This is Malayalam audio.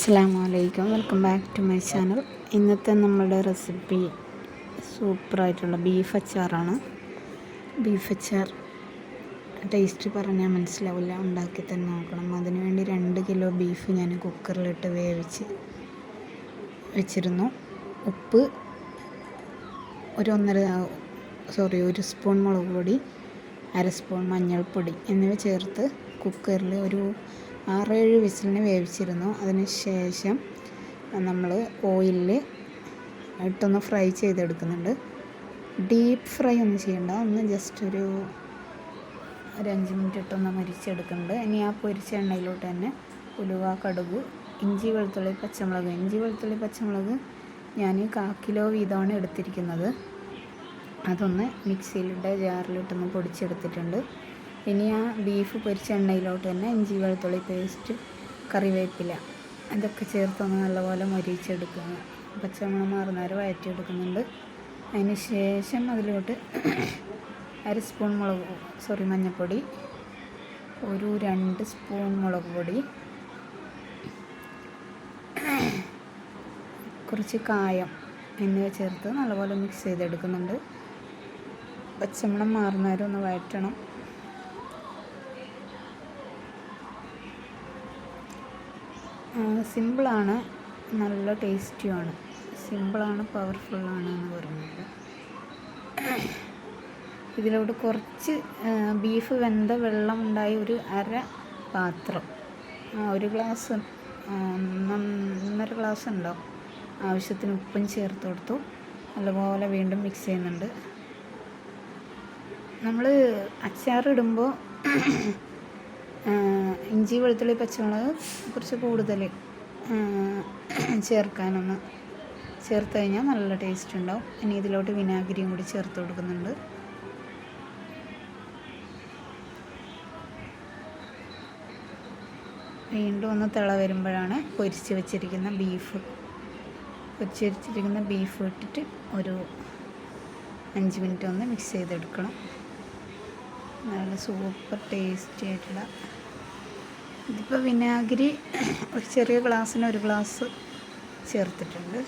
അസ്സലാമലൈക്കും, welcome back to my channel. ഇന്നത്തെ നമ്മളുടെ റെസിപ്പി സൂപ്പറായിട്ടുള്ള ബീഫ് അച്ചാറാണ്. ബീഫ് അച്ചാർ ടേസ്റ്റ് പറഞ്ഞാൽ മനസ്സിലാവില്ല, ഉണ്ടാക്കി തന്നെ നോക്കണം. അതിനുവേണ്ടി 2 കിലോ ബീഫ് ഞാൻ കുക്കറിലിട്ട് വേവിച്ച് വെച്ചിരുന്നു. ഉപ്പ് ഒരു സ്പൂൺ മുളക് പൊടി, 1/2 സ്പൂൺ മഞ്ഞൾപ്പൊടി എന്നിവ ചേർത്ത് കുക്കറിൽ ഒരു 6-7 വിസിലിന് വേവിച്ചിരുന്നു. അതിന് ശേഷം നമ്മൾ ഓയിലിൽ ഇട്ടൊന്ന് ഫ്രൈ ചെയ്തെടുക്കുന്നുണ്ട്. ഡീപ്പ് ഫ്രൈ ഒന്നും ചെയ്യണ്ട, ഒന്ന് ജസ്റ്റ് ഒരു 5 മിനിറ്റ് ഇട്ടൊന്ന് മരിച്ചെടുക്കുന്നുണ്ട്. ഇനി ആ പൊരിച്ച എണ്ണയിലോട്ട് തന്നെ ഉലുവ, കടുക്, ഇഞ്ചി വെളുത്തുള്ളി പച്ചമുളക് ഞാൻ 1/4 കിലോ വീതമാണ് എടുത്തിരിക്കുന്നത്. അതൊന്ന് മിക്സിയിലിട്ട് ജാറിലിട്ടൊന്ന് പൊടിച്ചെടുത്തിട്ടുണ്ട്. ഇനി ആ ബീഫ് പൊരിച്ച എണ്ണയിലോട്ട് തന്നെ ഇഞ്ചി വെളുത്തുള്ളി പേസ്റ്റ്, കറിവേപ്പില ഇതൊക്കെ ചേർത്തൊന്ന് നല്ലപോലെ മൊരിച്ചെടുക്കുക. പച്ചമണം മാറുന്നവരെ വഴറ്റിയെടുക്കുന്നുണ്ട്. അതിന് ശേഷം അതിലോട്ട് 1/2 സ്പൂൺ മഞ്ഞൾപ്പൊടി, ഒരു 2 സ്പൂൺ മുളക് പൊടി, കുറച്ച് കായം എന്നിവ ചേർത്ത് നല്ലപോലെ മിക്സ് ചെയ്തെടുക്കുന്നുണ്ട്. പച്ചമണം മാറുന്നവരെ ഒന്ന് വഴറ്റണം. സിമ്പിളാണ്, നല്ല ടേസ്റ്റിയുമാണ്. സിമ്പിളാണ്, പവർഫുള്ളാണ് എന്ന് പറയുന്നത്. ഇതിലോട്ട് കുറച്ച് ബീഫ് വെന്ത വെള്ളം ഉണ്ടായി, ഒരു 1/2 പാത്രം, 1 ഗ്ലാസ് 1.5 ഗ്ലാസ് ഉണ്ടാവും. ആവശ്യത്തിന് ഉപ്പും ചേർത്ത് കൊടുത്തു. നല്ലപോലെ വീണ്ടും മിക്സ് ചെയ്യുന്നുണ്ട്. നമ്മൾ അച്ചാറിടുമ്പോൾ ഇഞ്ചി വെളുത്തുള്ളി പച്ചമുളക് കുറച്ച് കൂടുതൽ ചേർത്ത് കഴിഞ്ഞാൽ നല്ല ടേസ്റ്റ് ഉണ്ടാവും. ഇനി ഇതിലോട്ട് വിനാഗിരിയും കൂടി ചേർത്ത് കൊടുക്കുന്നുണ്ട്. വീണ്ടും ഒന്ന് തിള വരുമ്പോഴാണ് പൊരിച്ച് വെച്ചിരിക്കുന്ന ബീഫ് ഇട്ടിട്ട് ഒരു 5 മിനിറ്റ് ഒന്ന് മിക്സ് ചെയ്തെടുക്കണം. നല്ല സൂപ്പർ ടേസ്റ്റി ആയിട്ടുള്ള, ഇതിപ്പോൾ വിനാഗിരി ഒരു ചെറിയ ഗ്ലാസ്സിന് 1 ഗ്ലാസ് ചേർത്തിട്ടുണ്ട്.